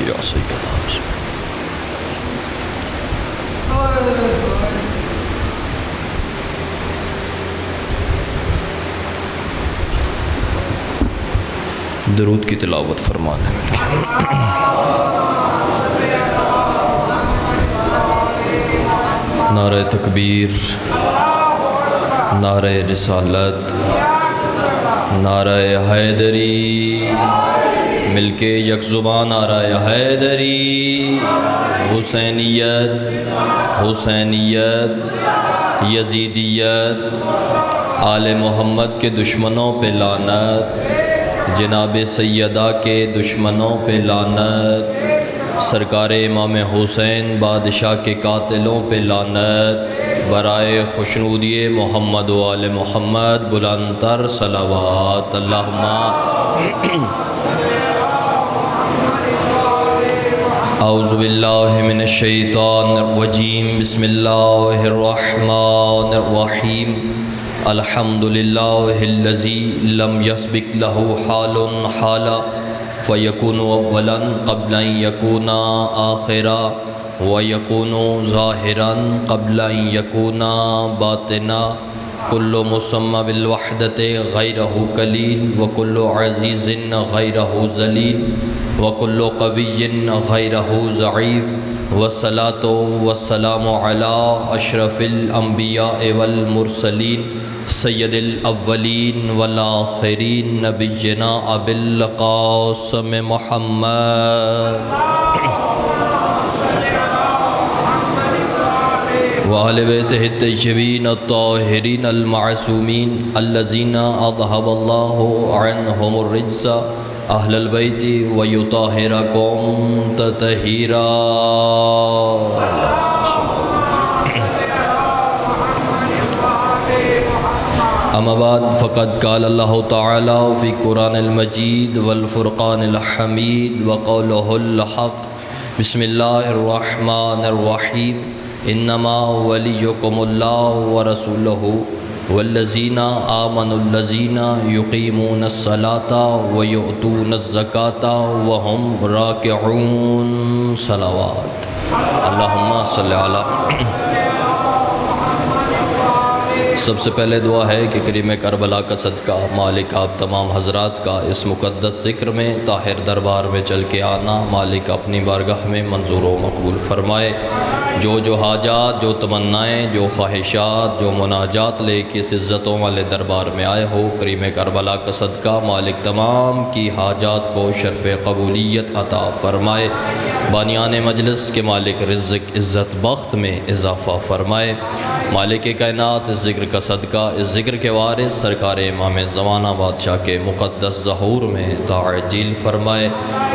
یا سیدنا درود کی تلاوت فرمانے میں نعرہ تکبیر، نعرہ رسالت، نعرہ حیدری، مل کے یک زبان نعرہ حیدری، حسینیت، حسینیت، یزیدیت، آل محمد کے دشمنوں پہ لعنت، جناب سیدہ کے دشمنوں پہ لعنت، سرکار امام حسین بادشاہ کے قاتلوں پہ لعنت، برائے خوشنودی محمد و آل محمد بلند تر صلوات۔ اللہم اعوذ باللہ من الشیطان الرجیم، بسم اللہ الرحمن الرحیم، الحمدللہ الذی لم یسبق لہ حال حالا فیکون اولا قبل ان یکون آخرا ویکون ظاہرا قبل ان یکون باطنا، کل مسمی بالوحدت غیرہ کلیل وکل عزیز غیرہ ذلیل وکل قوی غیرہ ضعیف، والصلاة والسلام علی اشرف الانبیاء والمرسلین سید الاولین والآخرین نبینا ابی القاسم محمد وآل بیتہ الطیبین الطاہرین المعصومین الذین اذھب اللہ عنہم الرجس اہل البیت ویطہرکم تطہیرا۔ اما بعد فقد قال اللہ تعالی فی قرآن المجید والفرقان الحمید وقولہ الحق، بسم اللہ الرحمن الرحیم، انما ولیکم اللہ ورسولہ والذین آمنوا الذین یقیمون الصلاة ویؤتون الزکاة وهم راکعون۔ صلوات۔ اللہم صلی علی۔ سب سے پہلے دعا ہے کہ کریم کربلا کا صدقہ مالک آپ تمام حضرات کا اس مقدس ذکر میں طاہر دربار میں چل کے آنا مالک اپنی بارگاہ میں منظور و مقبول فرمائے۔ جو حاجات، جو تمنائیں، جو خواہشات، جو مناجات لے کے اس عزتوں والے دربار میں آئے ہو، کریم کربلا کا صدقہ مالک تمام کی حاجات کو شرف قبولیت عطا فرمائے۔ بانیان مجلس کے مالک رزق عزت بخت میں اضافہ فرمائے۔ مالک کائنات اس ذکر کا صدقہ اس ذکر کے وارث سرکار امام زمانہ بادشاہ کے مقدس ظہور میں تعجیل فرمائے۔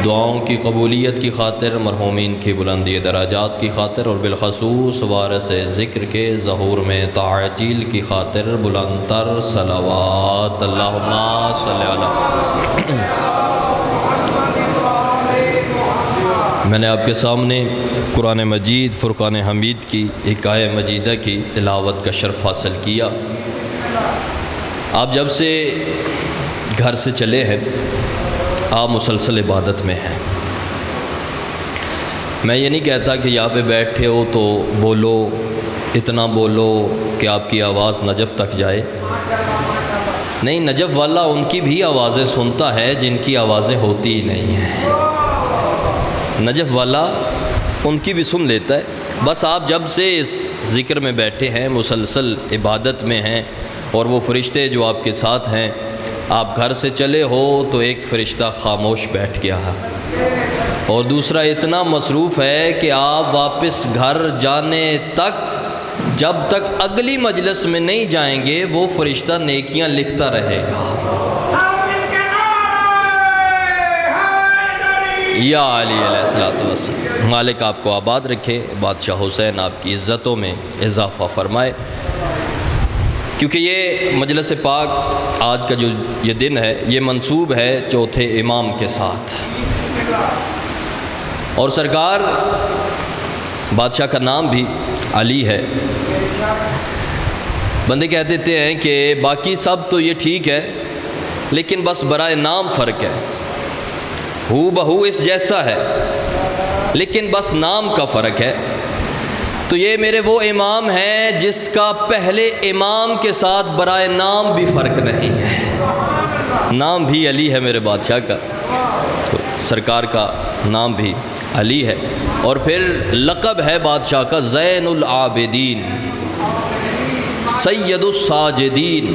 دعاؤں کی قبولیت کی خاطر، مرحومین کی بلندی درجات کی خاطر اور بالخصوص وارث ذکر کے ظہور میں تعجیل کی خاطر بلند تر صلوات۔ اللہم صلی علی۔ میں نے آپ کے سامنے قرآن مجید فرقان حمید کی ایک آیہ مجیدہ کی تلاوت کا شرف حاصل کیا۔ آپ جب سے گھر سے چلے ہیں آپ مسلسل عبادت میں ہیں۔ میں یہ نہیں کہتا کہ یہاں پہ بیٹھے ہو تو بولو، اتنا بولو کہ آپ کی آواز نجف تک جائے۔ نہیں، نجف والا ان کی بھی آوازیں سنتا ہے جن کی آوازیں ہوتی ہی نہیں ہیں۔ نجف والا ان کی بھی سن لیتا ہے۔ بس آپ جب سے اس ذکر میں بیٹھے ہیں، مسلسل عبادت میں ہیں، اور وہ فرشتے جو آپ کے ساتھ ہیں، آپ گھر سے چلے ہو تو ایک فرشتہ خاموش بیٹھ گیا ہے اور دوسرا اتنا مصروف ہے کہ آپ واپس گھر جانے تک، جب تک اگلی مجلس میں نہیں جائیں گے، وہ فرشتہ نیکیاں لکھتا رہے گا۔ یا علی علیہ السلام۔ مالک آپ کو آباد رکھے، بادشاہ حسین آپ کی عزتوں میں اضافہ فرمائے۔ کیونکہ یہ مجلس پاک آج کا جو یہ دن ہے، یہ منسوب ہے چوتھے امام کے ساتھ، اور سرکار بادشاہ کا نام بھی علی ہے۔ بندے کہہ دیتے ہیں کہ باقی سب تو یہ ٹھیک ہے لیکن بس برائے نام فرق ہے، ہو بہو اس جیسا ہے لیکن بس نام کا فرق ہے۔ تو یہ میرے وہ امام ہیں جس کا پہلے امام کے ساتھ برائے نام بھی فرق نہیں ہے، نام بھی علی ہے میرے بادشاہ کا، تو سرکار کا نام بھی علی ہے، اور پھر لقب ہے بادشاہ کا زین العابدین، سید الساجدین۔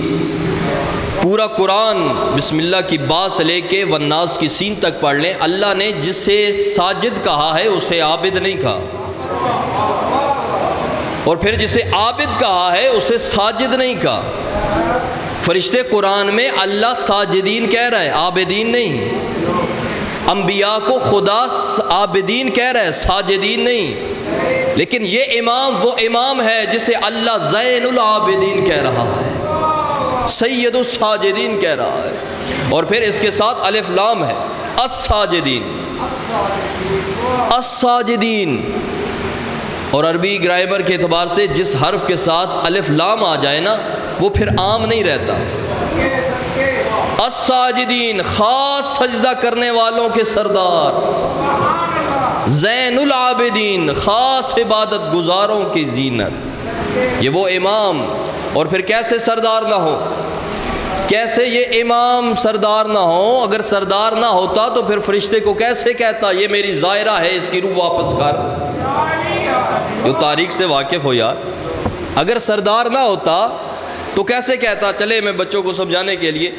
پورا قرآن بسم اللہ کی با سے لے کے والناس کی سین تک پڑھ لیں، اللہ نے جسے ساجد کہا ہے اسے عابد نہیں کہا، اور پھر جسے عابد کہا ہے اسے ساجد نہیں کہا۔ فرشتے قرآن میں اللہ ساجدین کہہ رہا ہے، عابدین نہیں۔ انبیاء کو خدا عابدین کہہ رہا ہے، ساجدین نہیں۔ لیکن یہ امام وہ امام ہے جسے اللہ زین العابدین کہہ رہا ہے، سید الساجدین کہہ رہا ہے، اور پھر اس کے ساتھ الف لام ہے، الساجدین، الساجدین۔ اور عربی گرامر کے اعتبار سے جس حرف کے ساتھ الف لام آ جائے نا وہ پھر عام نہیں رہتا۔ الساجدین، خاص سجدہ کرنے والوں کے سردار، زین العابدین، خاص عبادت گزاروں کی زینت، یہ وہ امام۔ اور پھر کیسے سردار نہ ہو، کیسے یہ امام سردار نہ ہو؟ اگر سردار نہ ہوتا تو پھر فرشتے کو کیسے کہتا یہ میری زائرہ ہے اس کی روح واپس کر؟ جو تاریخ سے واقف ہو یار، اگر سردار نہ ہوتا تو کیسے کہتا؟ چلے میں بچوں کو سمجھانے کے لیے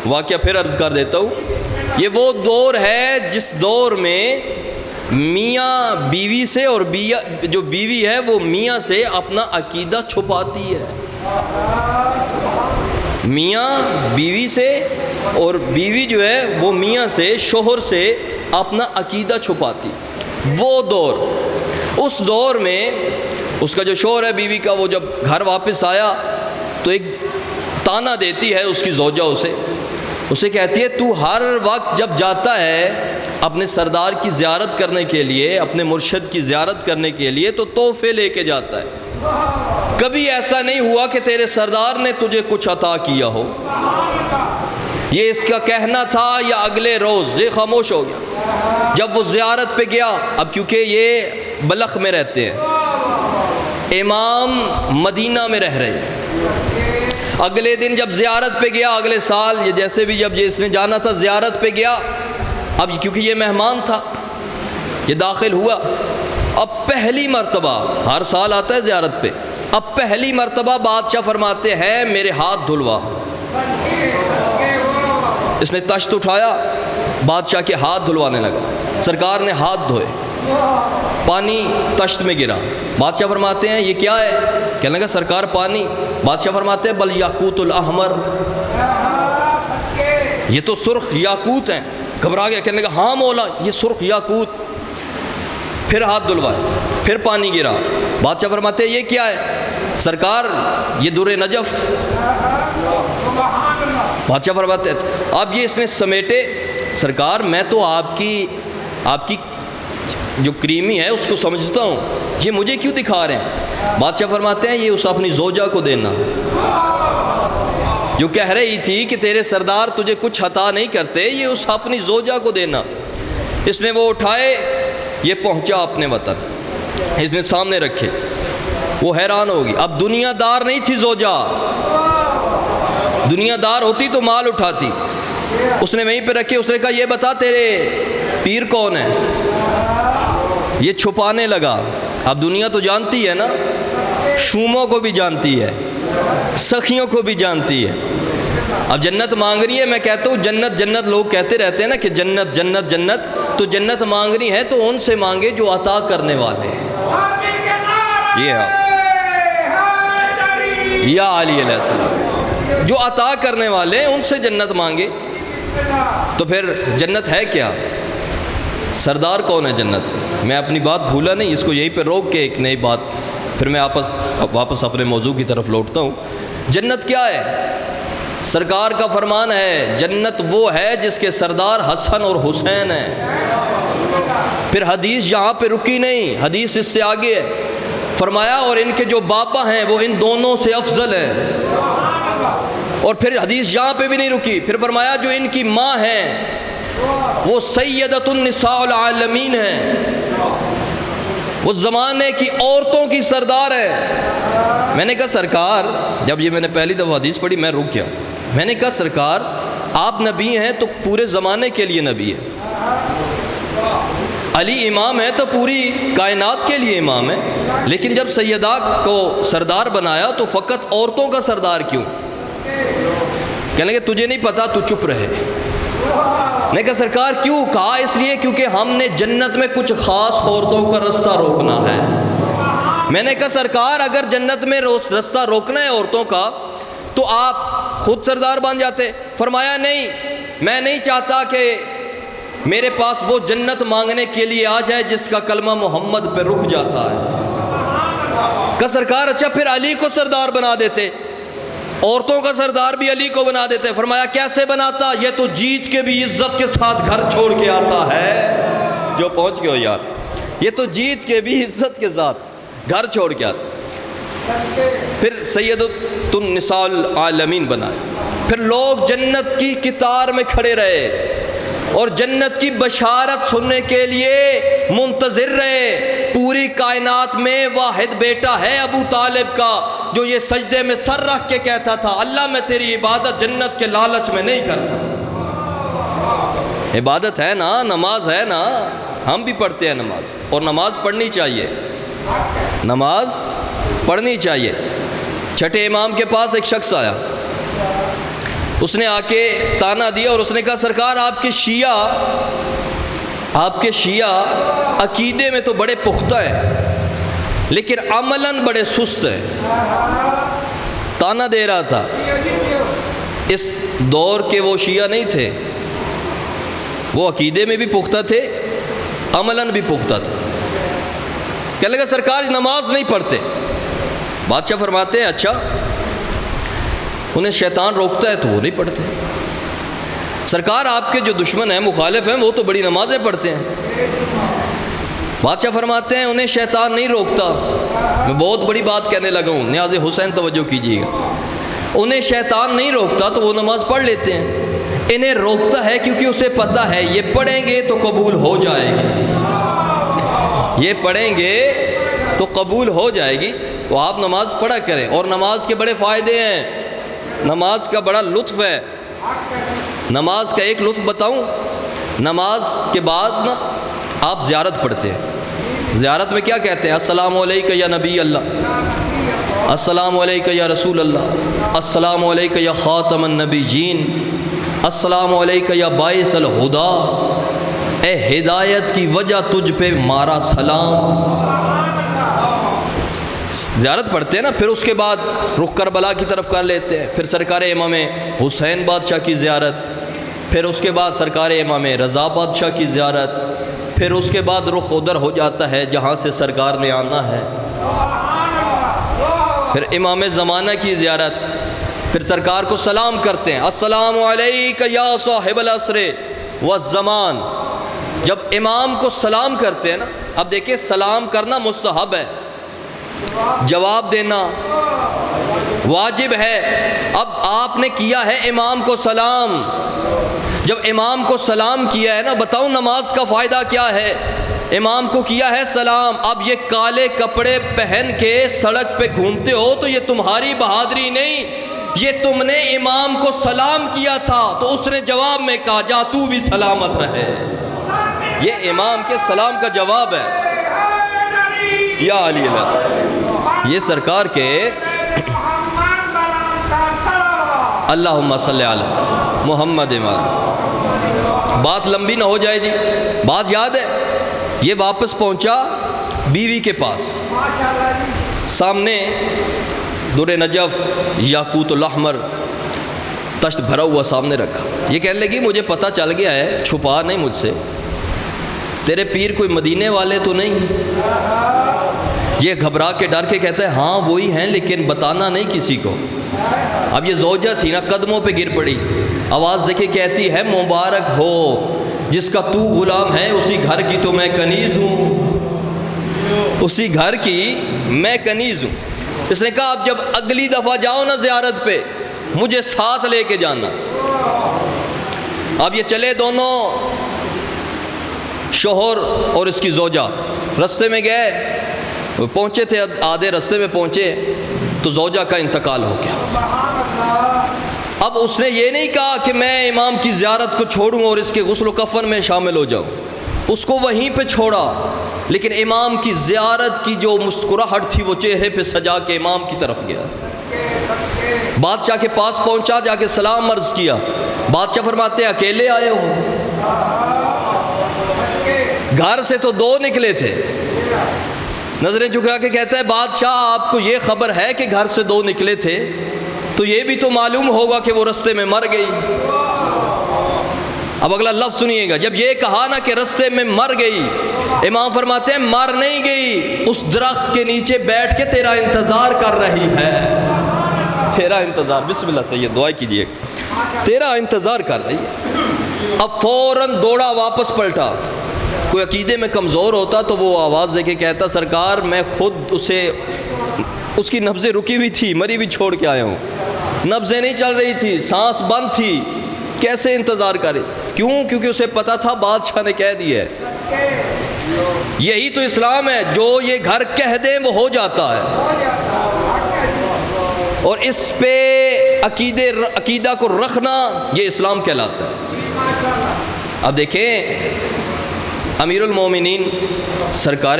واقعہ پھر عرض کر دیتا ہوں۔ یہ وہ دور ہے جس دور میں میاں بیوی سے، اور جو بیوی ہے وہ میاں سے اپنا عقیدہ چھپاتی ہے، میاں بیوی سے، اور بیوی جو ہے وہ میاں سے، شوہر سے اپنا عقیدہ چھپاتی۔ وہ دور، اس دور میں اس کا جو شوہر ہے بیوی کا، وہ جب گھر واپس آیا تو ایک تانا دیتی ہے اس کی زوجہ اسے کہتی ہے تو ہر وقت جب جاتا ہے اپنے سردار کی زیارت کرنے کے لیے، اپنے مرشد کی زیارت کرنے کے لیے، تو تحفے لے کے جاتا ہے، کبھی ایسا نہیں ہوا کہ تیرے سردار نے تجھے کچھ عطا کیا ہو۔ یہ اس کا کہنا تھا، یا اگلے روز یہ خاموش ہو گیا۔ جب وہ زیارت پہ گیا، اب کیونکہ یہ بلخ میں رہتے ہیں، امام مدینہ میں رہ رہے ہیں، اگلے دن جب زیارت پہ گیا، اگلے سال یہ جیسے بھی جب اس نے جانا تھا زیارت پہ گیا، اب کیونکہ یہ مہمان تھا، یہ داخل ہوا، اب پہلی مرتبہ، ہر سال آتا ہے زیارت پہ، اب پہلی مرتبہ بادشاہ فرماتے ہیں میرے ہاتھ دھلوا۔ اس نے تشت اٹھایا، بادشاہ کے ہاتھ دھلوانے لگا، سرکار نے ہاتھ دھوئے، پانی تشت میں گرا، بادشاہ فرماتے ہیں یہ کیا ہے؟ کہنے لگا سرکار پانی۔ بادشاہ فرماتے ہیں بل یاقوت الاحمر، یہ تو سرخ یاقوت ہیں۔ گھبرا گیا، کہنے لگا ہاں مولا یہ سرخ یاقوت۔ پھر ہاتھ دھلوائے، پھر پانی گرا، بادشاہ فرماتے ہیں یہ کیا ہے؟ سرکار یہ در نجف۔ بادشاہ فرماتے ہیں اب یہ اس نے سمیٹے، سرکار میں تو آپ کی جو کریمی ہے اس کو سمجھتا ہوں، یہ مجھے کیوں دکھا رہے ہیں؟ بادشاہ فرماتے ہیں یہ اس اپنی زوجہ کو دینا، جو کہہ رہی تھی کہ تیرے سردار تجھے کچھ عطا نہیں کرتے، یہ اس اپنی زوجہ کو دینا۔ اس نے وہ اٹھائے، یہ پہنچا اپنے وطن، اس نے سامنے رکھے، وہ حیران ہوگی۔ اب دنیا دار نہیں تھی زوجہ، دنیا دار ہوتی تو مال اٹھاتی، اس نے وہیں پہ رکھے، اس نے کہا یہ بتا تیرے پیر کون ہے؟ یہ چھپانے لگا۔ اب دنیا تو جانتی ہے نا، شوموں کو بھی جانتی ہے، سخیوں کو بھی جانتی ہے۔ اب جنت مانگ رہی ہے، میں کہتا ہوں جنت جنت، لوگ کہتے رہتے ہیں نا کہ جنت جنت جنت، تو جنت مانگ رہی ہے تو ان سے مانگے جو عطا کرنے والے ہیں۔ یہ یا علی علیہ السلام، جو عطا کرنے والے ہیں ان سے جنت مانگے۔ تو پھر جنت ہے کیا؟ سردار کون ہے جنت؟ میں اپنی بات بھولا نہیں، اس کو یہیں پہ روک کے ایک نئی بات، پھر میں واپس اپنے موضوع کی طرف لوٹتا ہوں۔ جنت کیا ہے؟ سرکار کا فرمان ہے جنت وہ ہے جس کے سردار حسن اور حسین ہیں۔ پھر حدیث یہاں پہ رکی نہیں، حدیث اس سے آگے ہے، فرمایا اور ان کے جو بابا ہیں وہ ان دونوں سے افضل ہیں۔ اور پھر حدیث یہاں پہ بھی نہیں رکی، پھر فرمایا جو ان کی ماں ہیں وہ سیدۃ النساء العالمین ہیں، وہ زمانے کی عورتوں کی سردار ہے۔ میں نے کہا سرکار، جب یہ میں نے پہلی دفعہ حدیث پڑھی میں رک گیا۔ میں نے کہا سرکار آپ نبی ہیں تو پورے زمانے کے لیے نبی ہے، علی امام ہے تو پوری کائنات کے لیے امام ہے، لیکن جب سیدہ کو سردار بنایا تو فقط عورتوں کا سردار کیوں؟ کہنے لگے تجھے نہیں پتا، تو چپ رہے۔ نے کہا سرکار کیوں؟ کہا اس لیے کیونکہ ہم نے جنت میں کچھ خاص عورتوں کا رستہ روکنا ہے۔ میں نے کہا سرکار اگر جنت میں رستہ روکنا ہے عورتوں کا تو آپ خود سردار بن جاتے۔ فرمایا نہیں، میں نہیں چاہتا کہ میرے پاس وہ جنت مانگنے کے لیے آ جائے جس کا کلمہ محمد پہ رک جاتا ہے۔ کہا سرکار اچھا پھر علی کو سردار بنا دیتے، عورتوں کا سردار بھی علی کو بنا دیتے۔ فرمایا کیسے بناتا؟ یہ تو جیت کے بھی عزت کے ساتھ گھر چھوڑ کے آتا ہے۔ جو پہنچ گئے ہو یار، یہ تو جیت کے بھی عزت کے ساتھ گھر چھوڑ کے آتا۔ پھر سیدۃ النساء العالمین بنایا۔ پھر لوگ جنت کی قطار میں کھڑے رہے اور جنت کی بشارت سننے کے لیے منتظر رہے۔ پوری کائنات میں واحد بیٹا ہے ابو طالب کا جو یہ سجدے میں سر رکھ کے کہتا تھا اللہ میں تیری عبادت جنت کے لالچ میں نہیں کرتا۔ عبادت ہے نا، نماز ہے نا، ہم بھی پڑھتے ہیں نماز، اور نماز پڑھنی چاہیے، نماز پڑھنی چاہیے۔ چھٹے امام کے پاس ایک شخص آیا، اس نے آ کے تانا دیا اور اس نے کہا سرکار آپ کے شیعہ عقیدے میں تو بڑے پختہ ہیں لیکن عملاً بڑے سست ہیں۔ تانا دے رہا تھا۔ اس دور کے وہ شیعہ نہیں تھے، وہ عقیدے میں بھی پختہ تھے، عملاً بھی پختہ تھے۔ کہنے لگا سرکار نماز نہیں پڑھتے۔ بادشاہ فرماتے ہیں اچھا، انہیں شیطان روکتا ہے تو وہ نہیں پڑھتے۔ سرکار آپ کے جو دشمن ہیں، مخالف ہیں، وہ تو بڑی نمازیں پڑھتے ہیں۔ بادشاہ فرماتے ہیں انہیں شیطان نہیں روکتا۔ میں بہت بڑی بات کہنے لگا ہوں، نیاز حسین توجہ کیجیے گا۔ انہیں شیطان نہیں روکتا تو وہ نماز پڑھ لیتے ہیں، انہیں روکتا ہے کیونکہ اسے پتہ ہے یہ پڑھیں گے تو قبول ہو جائے گی، یہ پڑھیں گے تو قبول ہو جائے گی۔ تو آپ نماز پڑھا کریں، اور نماز کے بڑے فائدے ہیں، نماز کا بڑا لطف ہے۔ نماز کا ایک لطف بتاؤں، نماز کے بعد نا آپ زیارت پڑھتے ہیں۔ زیارت میں کیا کہتے ہیں؟ السلام علیکہ یا نبی اللہ، السلام علیکہ یا رسول اللہ، السلام علیکہ یا خاتم النبیین، السلام علیکہ یا باعث الہدا، اے ہدایت کی وجہ تجھ پہ مارا سلام۔ زیارت پڑھتے ہیں نا، پھر اس کے بعد رخ کربلا کی طرف کر لیتے ہیں، پھر سرکار امام حسین بادشاہ کی زیارت، پھر اس کے بعد سرکار امام رضا بادشاہ کی زیارت، پھر اس کے بعد رخ ادھر ہو جاتا ہے جہاں سے سرکار نے آنا ہے، پھر امام زمانہ کی زیارت، پھر سرکار کو سلام کرتے ہیں السلام علیکہ یا صاحب العصر والزمان۔ جب امام کو سلام کرتے ہیں نا، اب دیکھیں سلام کرنا مستحب ہے، جواب دینا واجب ہے۔ اب آپ نے کیا ہے امام کو سلام، جب امام کو سلام کیا ہے نا، بتاؤں نماز کا فائدہ کیا ہے؟ امام کو کیا ہے سلام، اب یہ کالے کپڑے پہن کے سڑک پہ گھومتے ہو تو یہ تمہاری بہادری نہیں، یہ تم نے امام کو سلام کیا تھا تو اس نے جواب میں کہا جا تو بھی سلامت رہے۔ یہ امام کے سلام کا جواب ہے۔ یا علی علیہ السلام، یہ سرکار کے اللہم صلی علی محمد مولا۔ بات لمبی نہ ہو جائے جی، بات یاد ہے، یہ واپس پہنچا بیوی کے پاس، سامنے در نجف یاقوت الاحمر تشت بھرا ہوا سامنے رکھا۔ یہ کہنے لگی مجھے پتہ چل گیا ہے، چھپا نہیں مجھ سے، تیرے پیر کوئی مدینے والے تو نہیں؟ یہ گھبرا کے ڈر کے کہتا ہے ہاں وہی ہیں لیکن بتانا نہیں کسی کو۔ اب یہ زوجہ تھی نا، قدموں پہ گر پڑی، آواز دیکھے کہتی ہے مبارک ہو جس کا تو غلام ہے، اسی گھر کی تو میں کنیز ہوں۔ اسی گھر کی میں کنیز ہوں. اس نے کہا اب جب اگلی دفعہ جاؤ نا زیارت پہ مجھے ساتھ لے کے جانا. اب یہ چلے دونوں شوہر اور اس کی زوجہ رستے میں گئے, پہنچے تھے آدھے رستے میں پہنچے تو زوجہ کا انتقال ہو گیا. اب اس نے یہ نہیں کہا کہ میں امام کی زیارت کو چھوڑوں اور اس کے غسل و کفن میں شامل ہو جاؤں, اس کو وہیں پہ چھوڑا, لیکن امام کی زیارت کی جو مسکراہٹ تھی وہ چہرے پہ سجا کے امام کی طرف گیا. بادشاہ کے پاس پہنچا, جا کے سلام عرض کیا. بادشاہ فرماتے ہیں اکیلے آئے ہو؟ گھر سے تو دو نکلے تھے. نظریں جھکا کے کہتا ہے بادشاہ آپ کو یہ خبر ہے کہ گھر سے دو نکلے تھے تو یہ بھی تو معلوم ہوگا کہ وہ رستے میں مر گئی. اب اگلا لفظ سنیے گا, جب یہ کہا نا کہ رستے میں مر گئی, امام فرماتے ہیں مر نہیں گئی, اس درخت کے نیچے بیٹھ کے تیرا انتظار کر رہی ہے. تیرا انتظار, بسم اللہ سے یہ دعا کیجئے, تیرا انتظار کر رہی ہے. اب فوراً دوڑا واپس پلٹا. کوئی عقیدے میں کمزور ہوتا تو وہ آواز دے کے کہتا سرکار میں خود اس کی نبضیں رکی ہوئی تھی, مری ہوئی چھوڑ کے آیا ہوں. نبضیں نہیں چل رہی تھی, سانس بند تھی, کیسے انتظار کرے؟ کیوں؟ کیونکہ اسے پتا تھا بادشاہ نے کہہ دیا ہے. یہی تو اسلام ہے, جو یہ گھر کہہ دیں وہ ہو جاتا ہے, اور اس پہ عقیدہ کو رکھنا یہ اسلام کہلاتا ہے. اب دیکھیں امیر المومنین سرکار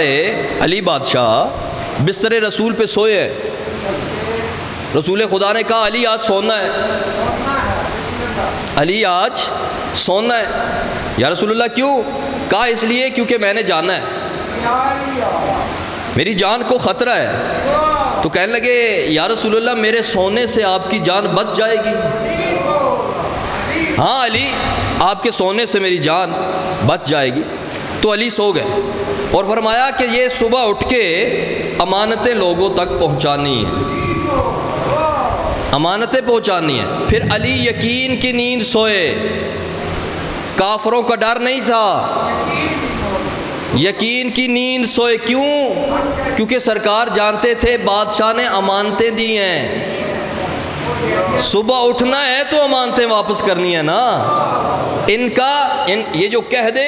علی بادشاہ بستر رسول پہ سوئے ہیں. رسول خدا نے کہا علی آج سونا ہے, علی آج سونا ہے. یا رسول اللہ کیوں؟ کہا اس لیے کیونکہ میں نے جانا ہے, میری جان کو خطرہ ہے. تو کہنے لگے یا رسول اللہ میرے سونے سے آپ کی جان بچ جائے گی؟ ہاں علی آپ کے سونے سے میری جان بچ جائے گی. تو علی سو گئے اور فرمایا کہ یہ صبح اٹھ کے امانتیں لوگوں تک پہنچانی ہیں, امانتیں پہنچانی ہیں. پھر علی یقین کی نیند سوئے, کافروں کا ڈر نہیں تھا, یقین کی نیند سوئے. کیوں؟ کیونکہ سرکار جانتے تھے بادشاہ نے امانتیں دی ہیں, صبح اٹھنا ہے تو امانتیں واپس کرنی ہے نا. یہ جو کہہ دے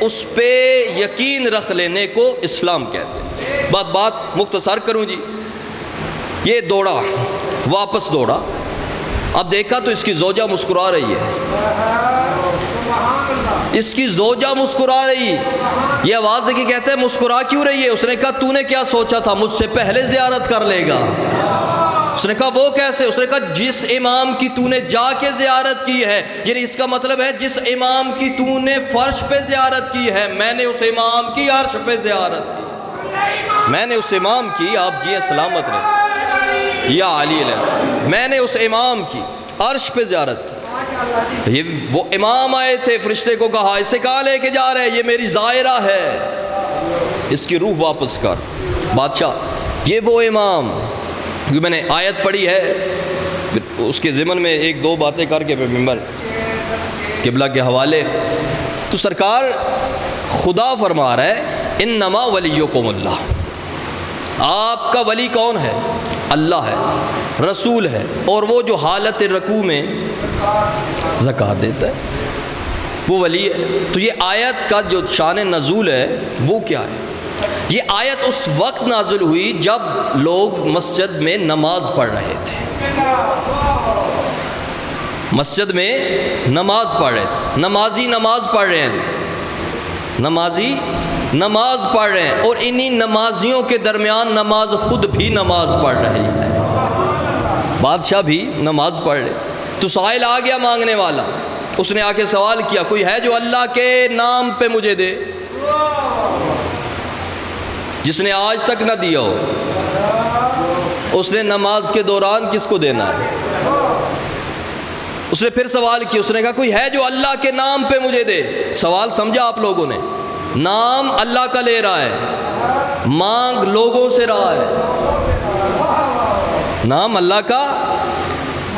اس پہ یقین رکھ لینے کو اسلام کہتے ہیں. بات مختصر کروں جی. یہ دوڑا, واپس دوڑا, اب دیکھا تو اس کی زوجہ مسکرا رہی ہے, اس کی زوجہ مسکرا رہی. یہ آواز دے کے کہتے ہیں مسکرا کیوں رہی ہے؟ اس نے کہا تو نے کیا سوچا تھا مجھ سے پہلے زیارت کر لے گا؟ اس نے کہا وہ کیسے؟ اس نے کہا جس امام کی تو نے جا کے زیارت کی ہے, یعنی اس کا مطلب ہے جس امام کی تو نے فرش پہ زیارت کی ہے, میں نے اس امام کی عرش پہ زیارت کی. میں نے اس امام کی, آپ جی سلامت رہے یا علی علیہ السلام, میں نے اس امام کی عرش پہ زیارت کی. یہ وہ امام آئے تھے, فرشتے کو کہا اسے کہاں لے کے جا رہے ہیں؟ یہ میری زائرہ ہے, اس کی روح واپس کر. بادشاہ یہ وہ امام, کیونکہ میں نے آیت پڑھی ہے, اس کے ضمن میں ایک دو باتیں کر کے ممبر قبلہ کے حوالے. تو سرکار خدا فرما رہا ہے انما ولیکم اللہ, آپ کا ولی کون ہے؟ اللہ ہے, رسول ہے, اور وہ جو حالت رکوع میں زکوٰۃ دیتا ہے وہ ولی ہے. تو یہ آیت کا جو شان نزول ہے وہ کیا ہے؟ یہ آیت اس وقت نازل ہوئی جب لوگ مسجد میں نماز پڑھ رہے تھے, مسجد میں نماز پڑھ رہے تھے, نمازی نماز پڑھ رہے ہیں, نمازی نماز پڑھ رہے ہیں, اور انہی نمازیوں کے درمیان نماز خود بھی نماز پڑھ رہی ہے, بادشاہ بھی نماز پڑھ رہے. تو سائل آ گیا مانگنے والا, اس نے آ کے سوال کیا کوئی ہے جو اللہ کے نام پہ مجھے دے, جس نے آج تک نہ دیا ہو. اس نے نماز کے دوران کس کو دینا ہے؟ اس نے پھر سوال کیا, اس نے کہا کوئی ہے جو اللہ کے نام پہ مجھے دے. سوال سمجھا آپ لوگوں نے؟ نام اللہ کا لے رہا ہے, مانگ لوگوں سے رہا ہے. نام اللہ کا,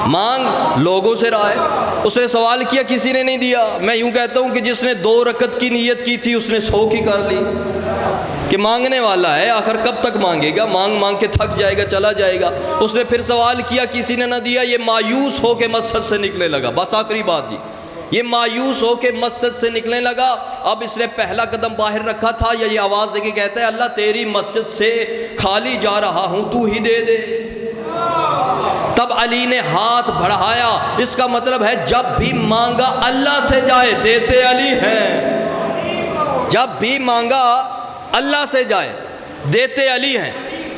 مانگ لوگوں سے رہا ہے. اس نے سوال کیا کسی نے نہیں دیا. میں یوں کہتا ہوں کہ جس نے 2 رکعت کی نیت کی تھی اس نے 100 کی کر لی. کہ مانگنے والا ہے، آخر کب تک مانگے گا؟ مانگ مانگ کے تھک جائے گا، چلا جائے گا۔ اس نے پھر سوال کیا، کسی نے نہ دیا، یہ مایوس ہو کے مسجد سے نکلنے لگا۔ بس آخری بات جی، یہ مایوس ہو کے مسجد سے نکلنے لگا۔ اب اس نے پہلا قدم باہر رکھا تھا، یا یہ آواز دے کے کہتا ہے اللہ تیری مسجد سے خالی جا رہا ہوں، تو ہی دے دے۔ تب علی نے ہاتھ بڑھایا، اس کا مطلب ہے جب بھی مانگا اللہ سے جائے، دیتے علی ہیں۔ جب بھی مانگا اللہ سے جائے، دیتے علی ہیں۔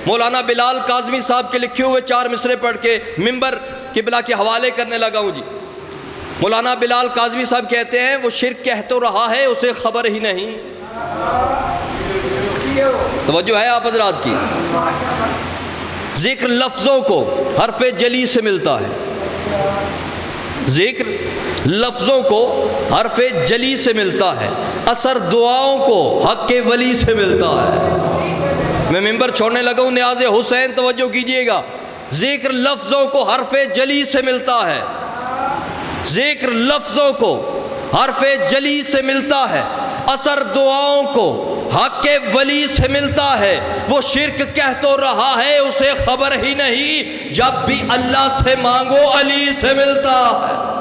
مولانا بلال کاظمی صاحب کے لکھے ہوئے 4 مصرے پڑھ کے منبر قبلہ کے حوالے کرنے لگا ہوں جی۔ مولانا بلال کاظمی صاحب کہتے ہیں وہ شرک کہہ تو رہا ہے، اسے خبر ہی نہیں۔ توجہ ہے آپ حضرات کی؟ ذکر لفظوں کو حرف جلی سے ملتا ہے، ذکر لفظوں کو حرف جلی سے ملتا ہے، اثر دعاؤں کو حق کے ولی سے ملتا ہے۔ میں ممبر چھوڑنے لگا ہوں، نیاز حسین توجہ کیجئے گا۔ ذکر لفظوں کو حرف جلی سے ملتا ہے، ذکر لفظوں کو حرف جلی سے ملتا ہے، اثر دعاؤں کو حق کے ولی سے ملتا ہے۔ وہ شرک کہہ تو رہا ہے، اسے خبر ہی نہیں، جب بھی اللہ سے مانگو علی سے ملتا ہے۔